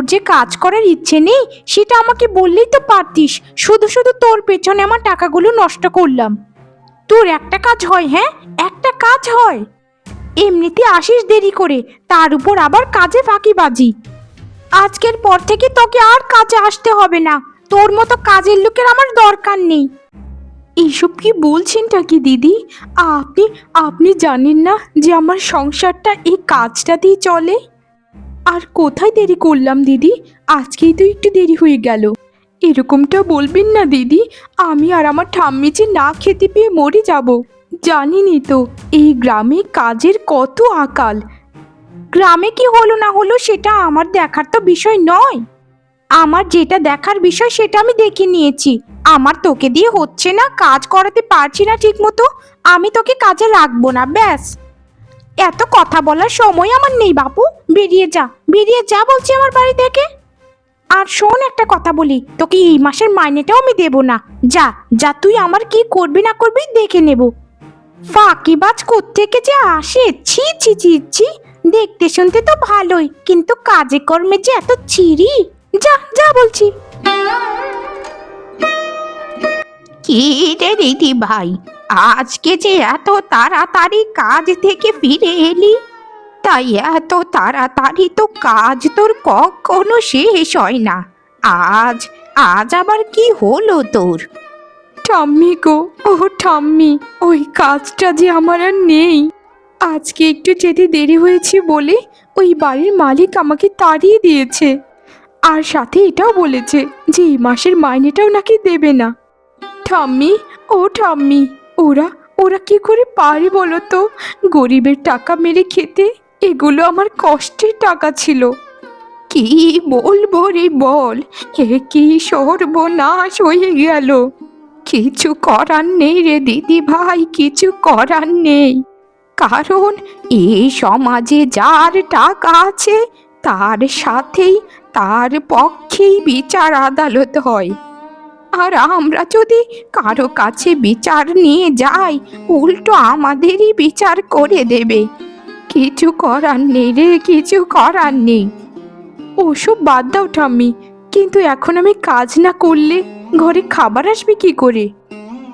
তোর যে কাজ করার ইচ্ছে নেই সেটা আমাকে বললেই তো পারতিস। শুধু শুধু তোর পেছনে আমার টাকাগুলো নষ্ট করলাম। তোর একটা কাজ হয়? হ্যাঁ, একটা কাজ হয়? এমনিতে আসিস দেরি করে, তার উপর আবার কাজে ফাঁকিবাজি। আজকের পর থেকে তোকে আর কাজে আসতে হবে না। তোর মতো কাজের লোকের আমার দরকার নেই। এইসব কি বলছেনটা কি দিদি? আপনি আপনি জানেন না যে আমার সংসারটা এই কাজটা দিয়ে চলে? আর কোথায় দেরি করলাম দিদি? আজকেই তো একটু দেরি হয়ে গেল। এরকমটা বলবেন না দিদি। আমি আর আমার ঠাম্মি যে না খেতে পেয়ে মরে যাব। জানিনি তো এই গ্রামে কাজের কত আকাল। গ্রামে কি হলো না হলো সেটা আমার দেখার তো বিষয় নয়। আমার যেটা দেখার বিষয় সেটা আমি দেখে নিয়েছি। আমার তোকে দিয়ে হচ্ছে না, কাজ করাতে পারছি না ঠিক মতো, আমি তোকে কাজে রাখবো না, ব্যাস। এত কথা বলার সময় আমার নেই বাপু। বেরিয়ে যা, বেরিয়ে যা বলছি আমার বাড়ি থেকে। আর শোন, একটা কথা বলি, তোকে এই মাসের মাইনেটাও আমি দেবো না। যা যা, তুই আমার কি করবি না করবি দেখে নেব। ফাঁকিবাজ কোত্থেকে যে আসে, ছি ছি ছি ছি। দেখতে শুনতে তো ভালোই, কিন্তু কাজে কর্মে যে এত চিরি। যা যা বলছি। কি রে দিদি ভাই, আজকে যে এত তাড়াতাড়ি কাজ থেকে ফিরে এলি? তাই এত তাড়াতাড়ি তো কাজ তোর কখনো শেষ হয় না। আজ আজ আবার কি হলো তোর? ঠাম্মি গো, ও ঠাম্মি, ওই কাজটা যে আমার আর নেই। আজকে একটু যেতে দেরি হয়েছে বলে ওই বাড়ির মালিক আমাকে তাড়িয়ে দিয়েছে। আর সাথে এটাও বলেছে যে এই মাসের মাইনেটাও নাকি দেবে না। ঠাম্মি, ও ঠাম্মি, ওরা ওরা কি করে পারে বলো তো গরিবের টাকা মেরে খেতে? এগুলো আমার কষ্টের টাকা ছিল। কি বলবো রে বল, এ কি সর্বনাশ হয়ে গেল। কিছু করার নেই রে দিদি ভাই, কিছু করার নেই। কারণ এই সমাজে যার টাকা আছে তার সাথেই, তার পক্ষেই বিচার আদালত হয়। আর আমরা যদি কারো কাছে বিচার নিয়ে যাই, উল্টো আমাদেরই বিচার করে দেবে। কিছু করার নেই রে, কিছু করার নেই। ওসব বাদ দাও ঠাম্মি, কিন্তু এখন আমি কাজ না করলে ঘরে খাবার আসবে কি করে?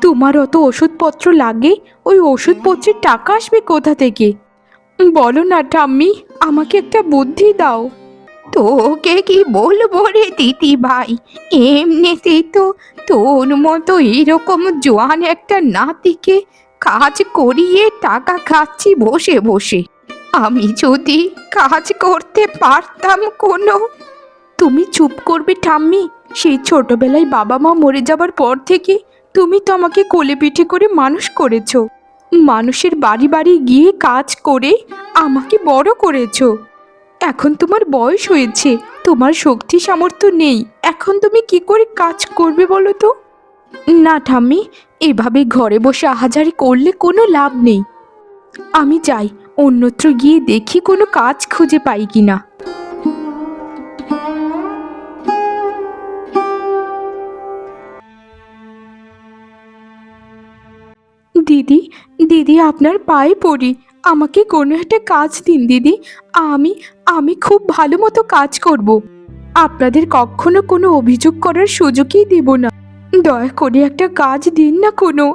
তোমার অত ওষুধপত্র লাগে, ওই ওষুধপত্রের টাকা আসবে কোথা থেকে? বলো না ঠাম্মি, আমাকে একটা বুদ্ধি দাও। তোকে কি বলবো রে দিদি ভাই, এমনিতেই তো তোর মতো এরকম জোয়ান একটা নাতিকে কাজ করিয়ে টাকা খাচ্ছি বসে বসে। আমি যদি কাজ করতে পারতাম কোনো। তুমি চুপ করবে ঠাম্মি। সেই ছোটবেলায় বাবা মা মরে যাবার পর থেকে তুমি তো আমাকে কোলে পিঠে করে মানুষ করেছো। মানুষের বাড়ি বাড়ি গিয়ে কাজ করে আমাকে বড় করেছো। এখন তোমার বয়স হয়েছে, তোমার শক্তি সামর্থ্য নেই, এখন তুমি কি করে কাজ করবে বলো তো? না ঠাম্মি, এভাবে ঘরে বসে আহাজারি করলে কোনো লাভ নেই। আমি যাই, অন্যত্র গিয়ে দেখি কোনো কাজ খুঁজে পাই কিনা। দিদি, দিদি আপনার পায়ে পড়ি, আমাকে কোনো একটা কাজ দিন দিদি। আমি আমি খুব ভালো মতো কাজ করব। আপনাদের কখনো কোনো অভিযোগ করার সুযোগই দেব না। দয়া করে একটা কাজ দিন না কোনো।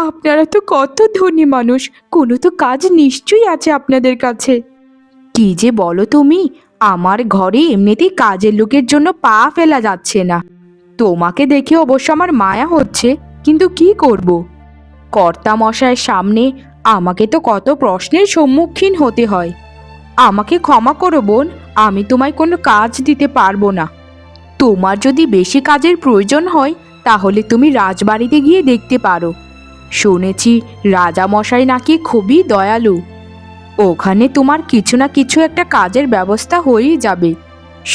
আপনারা তো কত ধনী মানুষ, কোনো তো কাজ নিশ্চয়ই আছে আপনাদের কাছে। কি যে বলো তুমি, আমার ঘরে এমনিতেই কাজের লোকের জন্য পা ফেলা যাচ্ছে না। তোমাকে দেখে অবশ্য আমার মায়া হচ্ছে, কিন্তু কি করব? কর্তা মশাইয়ের সামনে আমাকে তো কত প্রশ্নের সম্মুখীন হতে হয়। আমাকে ক্ষমা করো বোন, আমি তোমায় কোনো কাজ দিতে পারবো না। তোমার যদি বেশি কাজের প্রয়োজন হয় তাহলে তুমি রাজবাড়িতে গিয়ে দেখতে পারো। শুনেছি রাজা মশাই নাকি খুবই দয়ালু। ওখানে তোমার কিছু না কিছু একটা কাজের ব্যবস্থা হয়েই যাবে।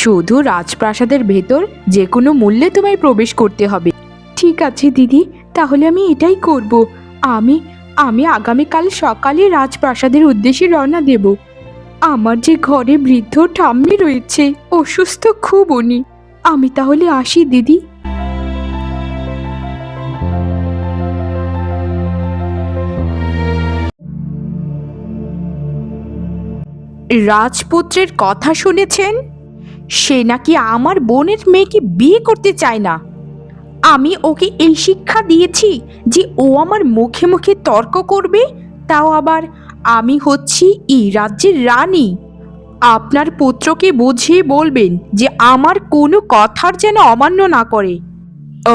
শুধু রাজপ্রাসাদের ভেতর যে কোনো মূল্যে তোমায় প্রবেশ করতে হবে। ঠিক আছে দিদি, তাহলে আমি এটাই করব। আমি আমি আগামীকাল সকালে রাজপ্রাসাদের উদ্দেশ্যে রওনা দেব। আমার যে ঘরে বৃদ্ধ ঠাম্মি রয়েছে, অসুস্থ খুব উনি। আমি তাহলে আসি দিদি। রাজপুত্রের কথা শুনেছেন? সে নাকি আমার বোনের মেয়েকে বিয়ে করতে চায় না। আমি ওকে এই শিক্ষা দিয়েছি যে ও আমার মুখে মুখে তর্ক করবে, তাও আবার আমি হচ্ছি এই রাজ্যের রানী। আপনার পুত্রকে বুঝিয়ে বলবেন যে আমার কোনো কথার যেন অমান্য না করে।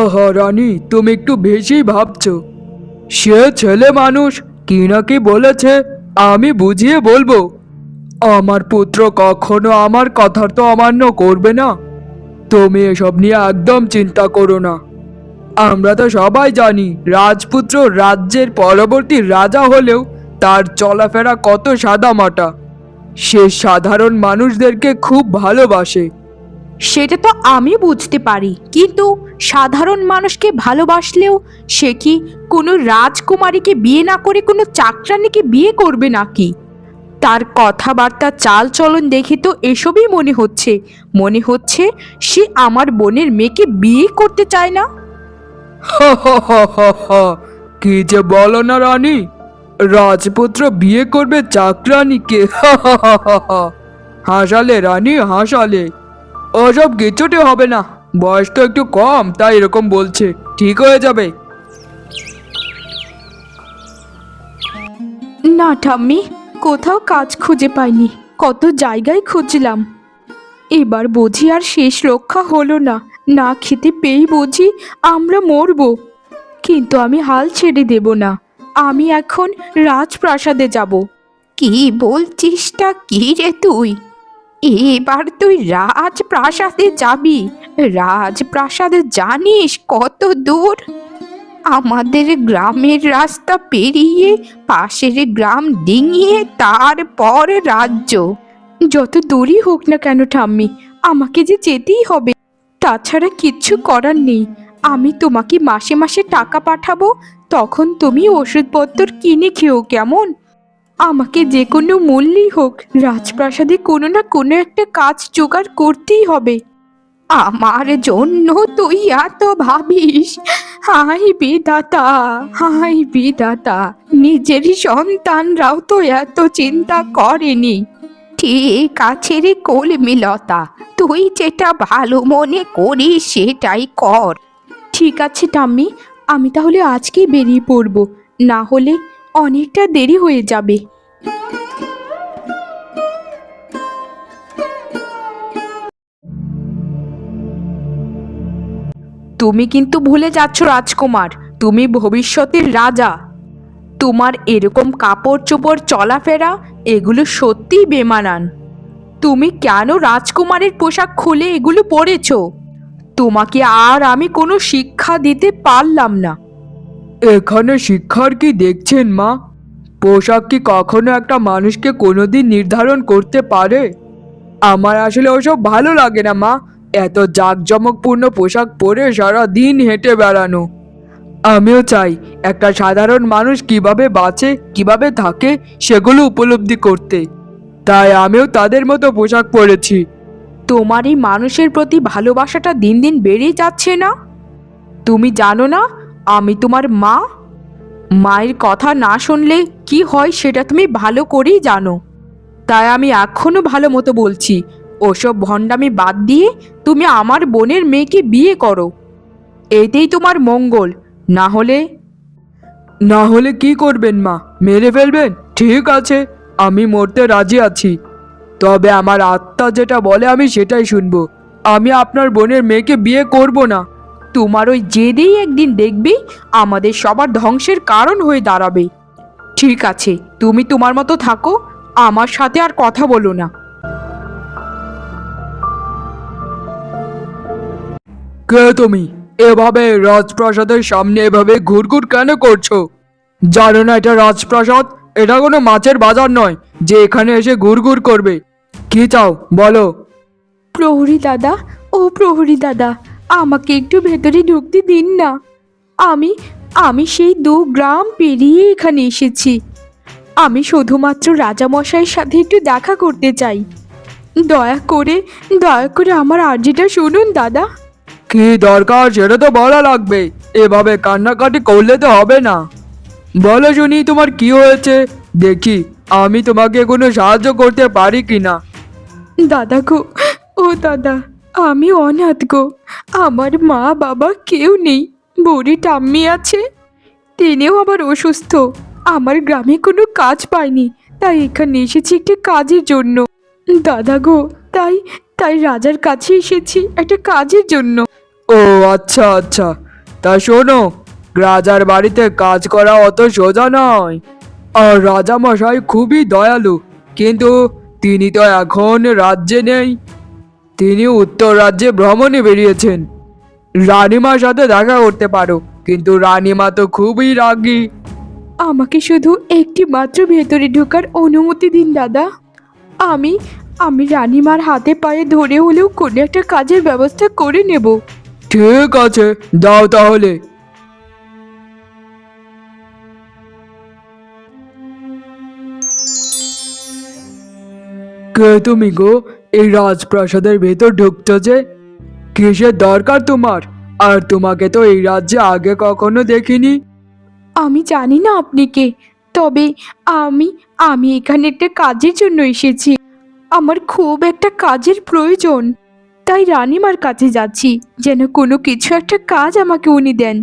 আহা রানী, তুমি একটু বেশি ভাবছো। সে ছেলে মানুষ, কি না কি বলেছে, আমি বুঝিয়ে বলবো। আমার পুত্র কখনো আমার কথার তো অমান্য করবে না। তুমি এসব নিয়ে একদম চিন্তা করো না। আমরা তো সবাই জানি রাজপুত্র রাজ্যের পরবর্তী রাজা হলেও তার চলাফেরা কত সাদামাটা। সে সাধারণ মানুষদেরকে খুব ভালোবাসে। সেটা তো আমি বুঝতে পারি, কিন্তু সাধারণ মানুষকে ভালোবাসলেও সে কি কোনো রাজকুমারীকে বিয়ে না করে কোনো চাকরানীকে বিয়ে করবে নাকি? তার কথাবার্তা চাল চলন দেখে তো এসবই মনে হচ্ছে সে আমার বোনের মেয়েকে বিয়ে করতে চায় না। হা হা হা হা হা। কি যে বলো না রানী, রাজপুত্র বিয়ে করবে চাকরানীকে? হা হা হা হা হা। হাসালে রানী, হাসালে। ওসব কিছুতে হবে না, বয়স তো একটু কম, তাই এরকম বলছে। ঠিক হয়ে যাবে। না ঠাম্মি, কোথাও কাজ খুঁজে পাইনি, কত জায়গায় খুঁজলাম। এবার বুঝি আর শেষ রক্ষা হলো না, না খেতে পেয়েই বুঝি আমরা মরবো। কিন্তু আমি হাল ছেড়ে দেব না, আমি এখন রাজপ্রাসাদে যাব। কি বলছিসটা কি রে তুই? এবার তুই রাজপ্রাসাদে যাবি? রাজপ্রাসাদে জানিস কত দূর? আমাদের গ্রামের রাস্তা পেরিয়ে পাশের গ্রাম ডিঙিয়ে তারপর রাজ্য। যত দূরই হোক না কেন ঠাম্মি, আমাকে যে যেতেই হবে, তাছাড়া কিচ্ছু করার নেই। আমি তোমাকে মাসে মাসে টাকা পাঠাবো, তখন তুমি ওষুধপত্র কিনে খেও, কেমন? আমাকে যে কোনো মূল্যেই হোক রাজপ্রাসাদে কোনো না কোনো একটা কাজ জোগাড় করতেই হবে। আমার জন্য তুই এত ভাবিস? হাই বিধাতা, হাই বিধাতা, নিজেরই সন্তানরাও তো এত চিন্তা করেনি। ঠিক আছে রে কলমিলতা, তুই যেটা ভালো মনে করিস সেটাই কর। ঠিক আছে ঠাম্মি, আমি তাহলে আজকেই বেরিয়ে পড়ব, না হলে অনেকটা দেরি হয়ে যাবে। তুমি কিন্তু ভুলে যাচ্ছ রাজকুমার, তুমি ভবিষ্যতের রাজা। তোমার এরকম কাপড় চোপড় চলাফেরা এগুলো সত্যিই বেমানান। তুমি কেন রাজকুমারের পোশাক খুলে এগুলো পরেছো? তোমাকে আর আমি কোনো শিক্ষা দিতে পারলাম না। এখানে শিক্ষার কি দেখছেন মা? পোশাক কি কখনো একটা মানুষকে কোনোদিন নির্ধারণ করতে পারে? আমার আসলে ওসব ভালো লাগে না মা, এত জাঁকজমকপূর্ণ পোশাক পরে সারা দিন হেঁটে বেড়ানো। আমিও চাই একটা সাধারণ মানুষ কিভাবে বাঁচে, কিভাবে থাকে, সেগুলো উপলব্ধি করতে। তাই আমিও তাদের মতো পোশাক পরেছি। তোমার এই মানুষের প্রতি ভালোবাসাটা দিন দিন বেড়ে যাচ্ছে না? তুমি জানো না আমি তোমার মা? মায়ের কথা না শুনলে কি হয় সেটা তুমি ভালো করেই জানো। তাই আমি এখনো ভালো মতো বলছি, ওসব ভণ্ডামি বাদ দিয়ে তুমি আমার বোনের মেয়েকে বিয়ে করো, এতেই তোমার মঙ্গল। না হলে না হলে কি করবেন মা? মেরে ফেলবেন? ঠিক আছে, আমি মরতে রাজি আছি। তবে আমার আত্মা যেটা বলে আমি সেটাই শুনবো। আমি আপনার বোনের মেয়েকে বিয়ে করব না। তোমার ওই জেদেই একদিন দেখবি আমাদের সবার ধ্বংসের কারণ হয়ে দাঁড়াবে। ঠিক আছে, তুমি তোমার মতো থাকো, আমার সাথে আর কথা বলো না। কে তুমি? এভাবে রাজপ্রাসাদের সামনে এভাবে ঘুরঘুর কেন করছো? জানো না এটা রাজপ্রাসাদ? এটা কোনো মাছের বাজার নয় যে এখানে এসে ঘুরঘুর করবে। কি চাও বলো? প্রহরী দাদা, ও প্রহরী দাদা, আমাকে একটু ভেতরে ঢুকতে দিন না। আমি আমি সেই 2 গ্রাম পেরিয়ে এখানে এসেছি। আমি শুধুমাত্র রাজামশাইয়ের সাথে একটু দেখা করতে চাই। দয়া করে আমার আর্জিটা শুনুন দাদা। কি দরকার সেটা তো বলা লাগবে, এভাবে কান্নাকাটি করলে তো হবে না। বলো শুনি তোমার কি হয়েছে, দেখি আমি তোমাকে কোনো সাহায্য করতে পারি কিনা। দাদা গো, ও দাদা, আমি অনাথ গো। আমার মা বাবা কেউ নেই। বুড়ি ঠাম্মি আছে, তিনিও আবার অসুস্থ। আমার গ্রামে কোনো কাজ পাইনি, তাই এখানে এসেছি একটা কাজের জন্য। দাদা গো, তাই তাই রাজার কাছে এসেছি একটা কাজের জন্য। ও আচ্ছা আচ্ছা, তা শোনো, রাজার বাড়িতে কাজ করা অত সোজা নয়। আর রাজা মশাই খুবই দয়ালু, কিন্তু তিনি তো এখন রাজ্যে নেই। তিনি উত্তর রাজ্যে ভ্রমণে বেরিয়েছেন। রানীমার সাথে দেখা করতে পারো, কিন্তু রানীমা তো খুবই রাগী। আমাকে শুধু একটি মাত্র ভেতরে ঢোকার অনুমতি দিন দাদা। আমি আমি রানীমার হাতে পায়ে ধরে হলেও কোনো একটা কাজের ব্যবস্থা করে নেব। ঠিক আছে, দাও তাহলে। কে তুমি গো? এই রাজপ্রাসাদের ভেতর ঢুকছো যে? কিসের দরকার তোমার? আর তোমাকে তো এই রাজ্যে আগে কখনো দেখিনি। আমি জানি না আপনি কে, তবে আমি আমি এখানে একটা কাজের জন্য এসেছি। আমার খুব একটা কাজের প্রয়োজন, তাই রানীমার কাছে যাচ্ছি, যেন কোনো কিছু একটা কাজ আমাকে উনি দেন।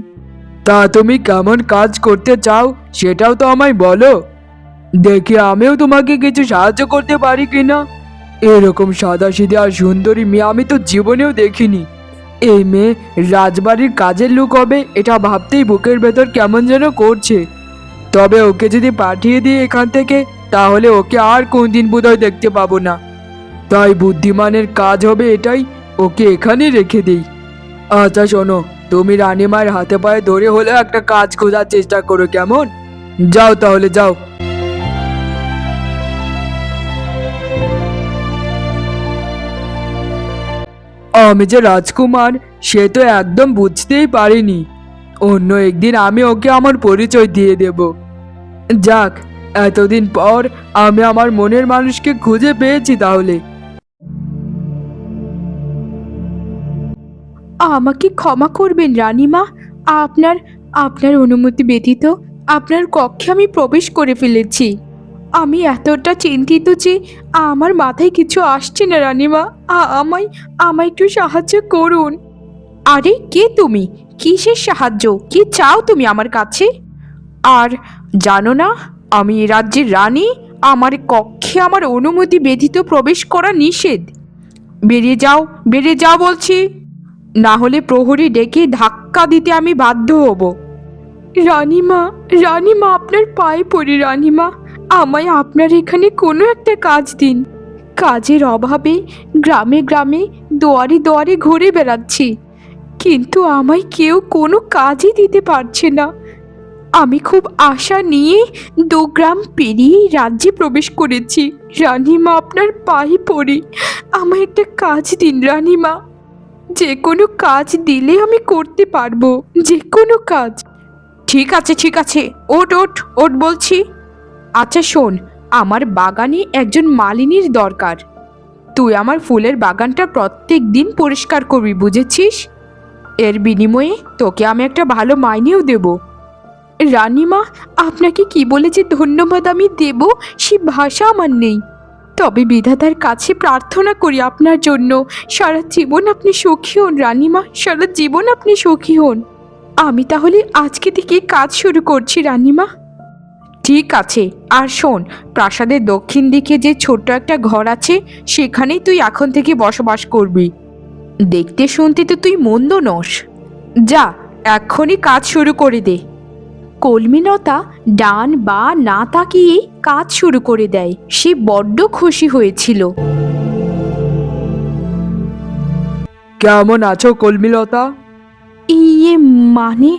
তা তুমি কেমন কাজ করতে চাও সেটাও তো আমায় বলো, দেখি আমিও তোমাকে কিছু সাহায্য করতে পারি কিনা। এরকম সাদাসিধে আর সুন্দরী মেয়ে আমি তো জীবনেও দেখিনি। এই মেয়ে রাজবাড়ির কাজের লোক হবে এটা ভাবতেই বুকের ভেতর কেমন যেন করছে। তবে ওকে যদি পাঠিয়ে দিই এখান থেকে, তাহলে ওকে আর কোনদিন বোধহয় দেখতে পাবো না। তাই বুদ্ধিমানের কাজ হবে এটাই, ওকে এখানেই রেখে দিই। আচ্ছা শোনো, তুমি রানীমায়ের হাতে পায়ে ধরে হলেও একটা কাজ খোঁজার চেষ্টা করো, কেমন? যাও তাহলে, যাও। আমি যে রাজকুমার সে তো একদম বুঝতেই পারিনি। অন্য একদিন আমি ওকে আমার পরিচয় দিয়ে দেব। যাক, এতদিন পর আমি আমার মনের মানুষকে খুঁজে পেয়েছি তাহলে। আমাকে ক্ষমা করবেন রানীমা, আপনার আপনার অনুমতি ব্যতীত আপনার কক্ষে আমি প্রবেশ করে ফেলেছি। আমি এতটা চিন্তিত যে আমার মাথায় কিছু আসছে না রানীমা। আমায় আমায় একটু সাহায্য করুন। আরে কে তুমি? কিসের সাহায্য? কি চাও তুমি আমার কাছে? আর জানো না আমি এ রাজ্যের রানী? আমার কক্ষে আমার অনুমতি ব্যতীত প্রবেশ করা নিষেধ। বেরিয়ে যাও, বেরিয়ে যাও বলছি, না হলে প্রহরী ডেকে ধাক্কা দিতে আমি বাধ্য হব। রানীমা, রানীমা আপনার পায়ে পড়ি রানীমা, আমায় আপনার এখানে কোনো একটা কাজ দিন। কাজের অভাবে গ্রামে গ্রামে দুয়ারে দুয়ারে ঘুরে বেড়াচ্ছি, কিন্তু আমায় কেউ কোনো কাজই দিতে পারছে না। আমি খুব আশা নিয়ে 2 গ্রাম পেরিয়ে রাজ্যে প্রবেশ করেছি। রানীমা আপনার পায়ে পড়ি, আমায় একটা কাজ দিন রানীমা। যে কোনো কাজ দিলে আমি করতে পারবো, যে কোনো কাজ। ঠিক আছে ঠিক আছে, ওঠ ওঠ ওঠ বলছি। আচ্ছা শোন, আমার বাগানে একজন মালিনীর দরকার। তুই আমার ফুলের বাগানটা প্রত্যেক দিন পরিষ্কার করবি, বুঝেছিস? এর বিনিময়ে তোকে আমি একটা ভালো মাইনেও দেব। রানীমা, আপনাকে কি বলে যে ধন্যবাদ আমি দেব সে ভাষা আমার নেই। তবে বিধাতার কাছে প্রার্থনা করি আপনার জন্য সারা জীবন আপনি সুখী হন রানীমা, সারা জীবন আপনি সুখী হন। আমি তাহলে আজকে থেকে কাজ শুরু করছি রানীমা। ঠিক আছে, আর শোন, প্রাসাদের দক্ষিণ দিকে যে ছোট্ট একটা ঘর আছে সেখানেই তুই এখন থেকে বসবাস করবি। দেখতে শুনতে তো তুই মন্দ নস। যা, এক্ষুনি কাজ শুরু করে দে। কলমিলতা ডান বা না তাকিয়ে কাজ শুরু করে দেয়। সে বড্ড খুশি হয়েছিল। কেমন আছো কলমিলতা? ইয়ে মানে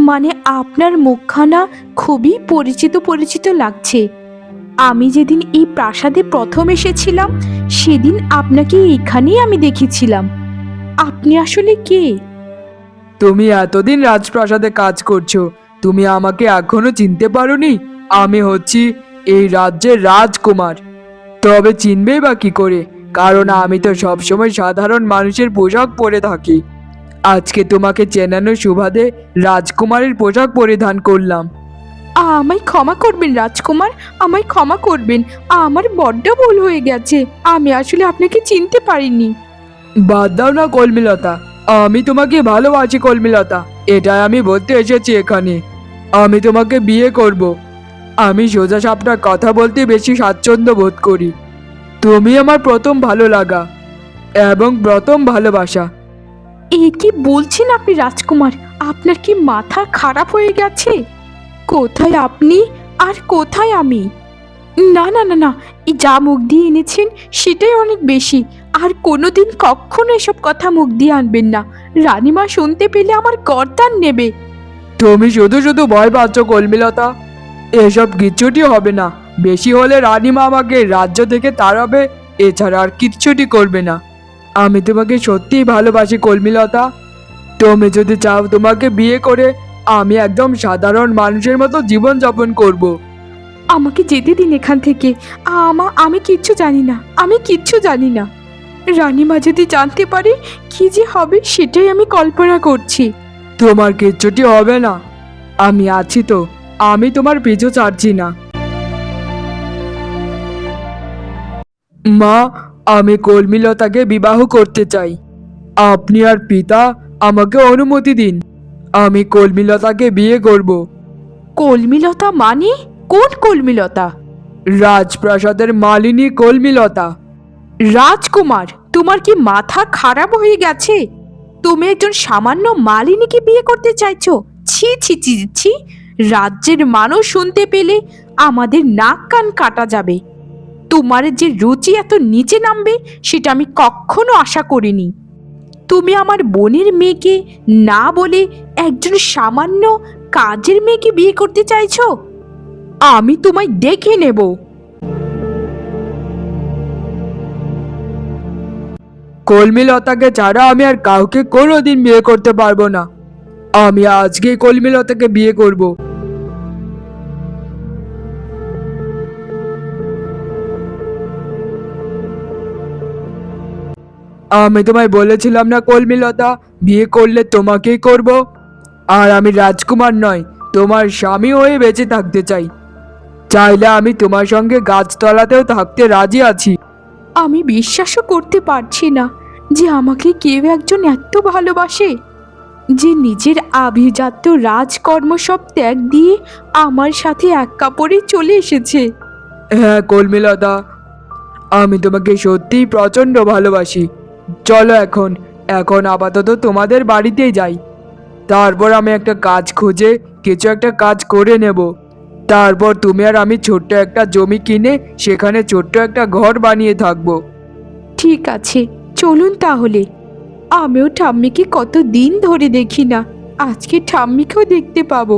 মানে আপনার মুখখানা খুবই পরিচিত পরিচিত লাগছে। আমি যেদিন এই প্রাসাদে প্রথম এসেছিলাম সেদিন আপনাকে এখানেই আমি দেখেছিলাম। আপনি আসলে কে? তুমি এতদিন রাজপ্রাসাদে কাজ করছো, তুমি আমাকে এখনো চিনতে পারোনি? আমি হচ্ছি এই রাজ্যের রাজকুমার। তবে চিনবেই বা কি করে, কারণ আমি তো সবসময় সাধারণ মানুষের পোশাক পরে থাকি। আজকে তোমাকে চেনানোর সুবাদে রাজকুমারের পোশাক পরিধান করলাম। আমায় ক্ষমা করবেন রাজকুমার, আমায় ক্ষমা করবেন। আমার বড্ড ভুল হয়ে গেছে, আমি আসলে আপনাকে চিনতে পারিনি। বাদ দাও না কলমিলতা, আমি তোমাকে ভালোবাসি কলমিলতা, এটাই আমি বলতে এসেছি এখানে। আমি তোমাকে বিয়ে করব। আমি সোজা সাপটা কথা বলতে বেশি স্বাচ্ছন্দ্য বোধ করি। তুমি আমার প্রথম ভালো লাগা এবং প্রথম ভালোবাসা। এ কি বলছেন আপনি রাজকুমার? আপনার কি মাথা খারাপ হয়ে গেছে? কোথায় আপনি আর কোথায় আমি? না না না না, এই যা মুখ দিয়ে এনেছেন সেটাই অনেক বেশি। আর কোনোদিন কখনো এসব কথা মুখ দিয়ে আনবেন না। রানীমা শুনতে পেলে আমার গর্দান নেবে। তুমি শুধু শুধু ভয় পাচ্ছ কলমিলতা, এসব কিচ্ছুটি হবে না। বেশি হলে রানীমা আমাকে রাজ্য থেকে তাড়াবে, এছাড়া আর কিচ্ছুটি করবে না। আমি তোমাকে সত্যিই ভালোবাসি কলমিলতা। তুমি যদি চাও তোমাকে বিয়ে করে আমি একদম সাধারণ মানুষের মতো জীবন যাপন করব। আমাকে যেতে দিন এখান থেকে। আমি কিচ্ছু জানি না, আমি কিচ্ছু জানি না। রানীমা যদি জানতে পারে কি যে হবে সেটাই আমি কল্পনা করছি। তোমার কিচ্ছুটি হবে না, আমি আছি তো। আমি তোমার পিছু ছাড়ছি না। মা, আমি কলমিলতাকে বিবাহ করতে চাই। আপনি আর পিতা আমাকে অনুমতি দিন। আমি কলমিলতাকে বিয়ে করব। কলমিলতা মানে? কোন কলমিলতা? রাজপ্রাসাদের মালিনী কলমিলতা। রাজকুমার, তোমার কি মাথা খারাপ হয়ে গেছে? তুমি একজন সামান্য মালিনীকে বিয়ে করতে চাইছো? ছি ছি ছি ছি! রাজ্যের মানুষ শুনতে পেলে আমাদের নাক কান কাটা যাবে। তোমার যে রুচি এত নিচে নামবে সেটা আমি কখনো আশা করিনি। তুমি আমার বোনের মেয়েকে না বলে একজন সামান্য কাজের মেয়েকে বিয়ে করতে চাইছো? আমি তোমায় দেখে নেব। কলমিলতাকে ছাড়া আমি আর কাউকে কোনোদিন বিয়ে করতে পারবো না। আমি আজকে কলমিলতাকে বিয়ে করব। আমি তোমায় বলেছিলাম না কলমিলতা, বিয়ে করলে তোমাকেই করব। আর আমি রাজকুমার নয়, তোমার স্বামী হয়ে বেঁচে থাকতে চাই। চাইলে আমি তোমার সঙ্গে গাছতলাতেও থাকতে রাজি আছি। আমি বিশ্বাসও করতে পারছি না যে আমাকে কেউ একজন এত ভালোবাসে, যে নিজের আভিজাত্য রাজকর্ম সব ত্যাগ দিয়ে আমার সাথে এক কাপড়ে চলে এসেছে। হ্যাঁ কলমিলতা, আমি তোমাকে সত্যিই প্রচণ্ড ভালোবাসি। চলো এখন এখন আপাতত তোমাদের বাড়িতেই যাই। তারপর আমি একটা কাজ খুঁজে কিছু একটা কাজ করে নেব। তারপর তুমি আর আমি ছোট্ট একটা জমি কিনে সেখানে ছোট্ট একটা ঘর বানিয়ে থাকবো। ঠিক আছে, চলুন তাহলে। আমিও ঠাম্মিকে কত দিন ধরে দেখি না, আজকে ঠাম্মিকেও দেখতে পাবো।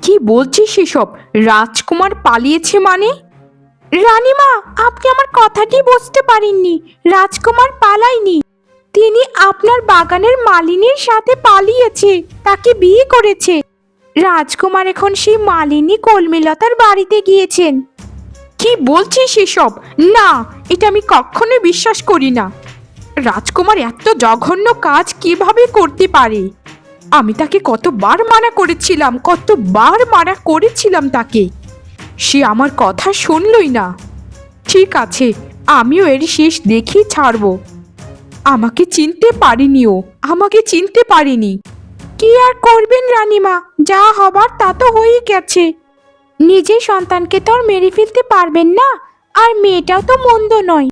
কি বলছিস সেসব? রাজকুমার পালিয়েছে মানে? রানীমা, আপনি আমার কথাটি বুঝতে পারেননি। রাজকুমার পালায়নি, তিনি আপনার বাগানের মালিনীর সাথে পালিয়েছে, তাকে বিয়ে করেছে। রাজকুমার এখন সেই মালিনী কলমিলতার বাড়িতে গিয়েছেন। কি বলছিস এসব? না, এটা আমি কখনো বিশ্বাস করি না। রাজকুমার এত জঘন্য কাজ কিভাবে করতে পারে? আমি তাকে কতবার মানা করেছিলাম তাকে, সে আমার কথা শুনলই না। ঠিক আছে, আমিও এর শেষ দেখেই ছাড়বো। আমাকে চিনতে পারিনি। কি আর করবেন রানীমা, যা হবার তা তো হয়েই গেছে। নিজের সন্তানকে তো আর মেরে ফেলতে পারবেন না, আর মেয়েটাও তো মন্দ নয়।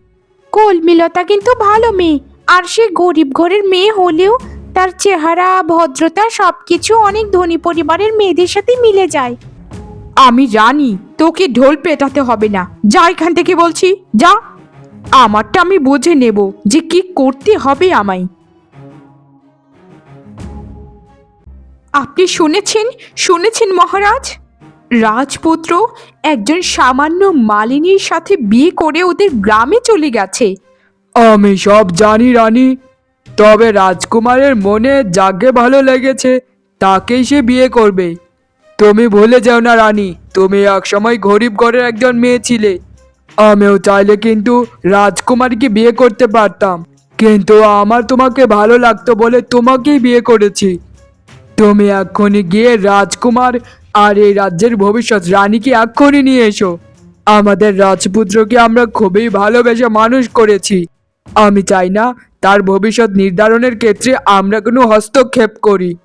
কলমিলতা কিন্তু ভালো মেয়ে, আর সে গরিব ঘরের মেয়ে হলেও তার চেহারা, ভদ্রতা সবকিছু অনেক ধনী পরিবারের মেয়েদের সাথে মিলে যায়। আমি জানি, তোকে ঢোল পেটাতে হবে না। যা এখান থেকে বলছি, যা। আমারটা আমি বুঝে নেব যে কি করতে হবে আমায়। আপনি শুনেছেন মহারাজ? রাজপুত্র একজন সামান্য মালিনীর সাথে বিয়ে করে ওদের গ্রামে চলে গেছে। আমি সব জানি রানী, তবে রাজকুমারের মনে যাকে ভালো লেগেছে তাকেই সে বিয়ে করবে। তুমি ভুলে যাও না রানী, তুমি একসময় গরিব ঘরের একজন মেয়ে ছিলে। আমিও চাইলে কিন্তু রাজকুমারকে বিয়ে করতে পারতাম, কিন্তু আমার তোমাকে ভালো লাগতো বলে তোমাকেই বিয়ে করেছি। তুমি এক্ষুনি গিয়ে রাজকুমার আর এই রাজ্যের ভবিষ্যৎ রানীকে এক্ষুনি নিয়ে এসো। আমাদের রাজপুত্রকে আমরা খুবই ভালোবেসে মানুষ করেছি। আমি চাই না তার ভবিষ্যৎ নির্ধারণের ক্ষেত্রে আমরা কোনো হস্তক্ষেপ করি।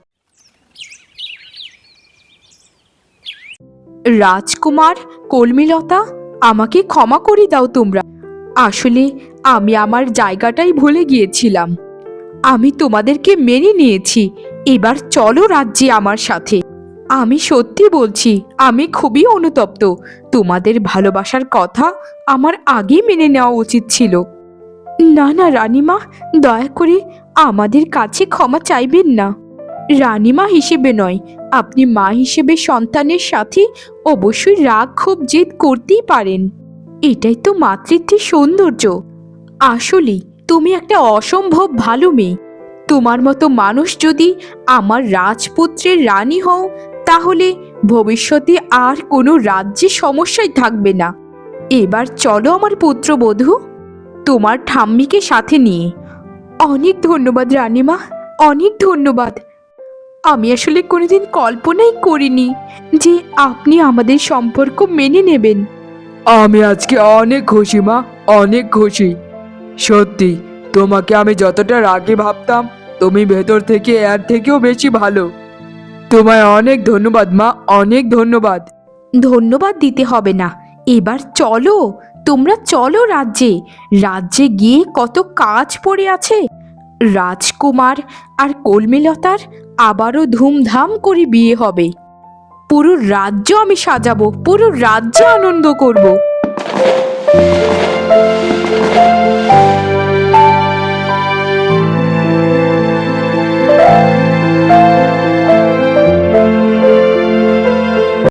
রাজকুমার, কলমিলতা, আমাকে ক্ষমা করে দাও তোমরা। আসলে আমি আমার জায়গাটাই ভুলে গিয়েছিলাম। আমি তোমাদেরকে মেনে নিয়েছি। এবার চলো রাজ্যে আমার সাথে। আমি সত্যি বলছি, আমি খুবই অনুতপ্ত। তোমাদের ভালোবাসার কথা আমার আগেই মেনে নেওয়া উচিত ছিল। না না রানীমা, দয়া করে আমাদের কাছে ক্ষমা চাইবেন না। রানীমা হিসেবে নয়, আপনি মা হিসেবে সন্তানের সাথে অবশ্যই রাগ ক্ষোভ জেদ করতেই পারেন। এটাই তো মাতৃত্বের সৌন্দর্য। আসলেই তুমি একটা অসম্ভব ভালো মেয়ে। তোমার মতো মানুষ যদি আমার রাজপুত্রের রানী হও, তাহলে ভবিষ্যতে আর কোনো রাজ্যে সমস্যাই থাকবে না। এবার চলো আমার পুত্রবধূ, তোমার ঠাম্মিকে সাথে নিয়ে। অনেক ধন্যবাদ রানীমা, অনেক ধন্যবাদ। আমি আসলে কোনোদিন কল্পনাই করিনি যে আপনি আমাদের সম্পর্ক মেনে নেবেন। আমি আজকে অনেক খুশি মা, অনেক খুশি। সত্যি, তোমাকে আমি যতটা রাগী ভাবতাম, তুমি ভেতর থেকে এর থেকেও বেশি ভালো। তোমায় অনেক ধন্যবাদ মা, অনেক ধন্যবাদ। ধন্যবাদ দিতে হবে না। এবার চলো, তোমরা চলো রাজ্যে। রাজ্যে গিয়ে কত কাজ পড়ে আছে। রাজকুমার আর কলমিলতার আবারও ধুমধাম করে বিয়ে হবে। পুরো রাজ্য আমি সাজাবো, পুরো রাজ্যে আনন্দ করব।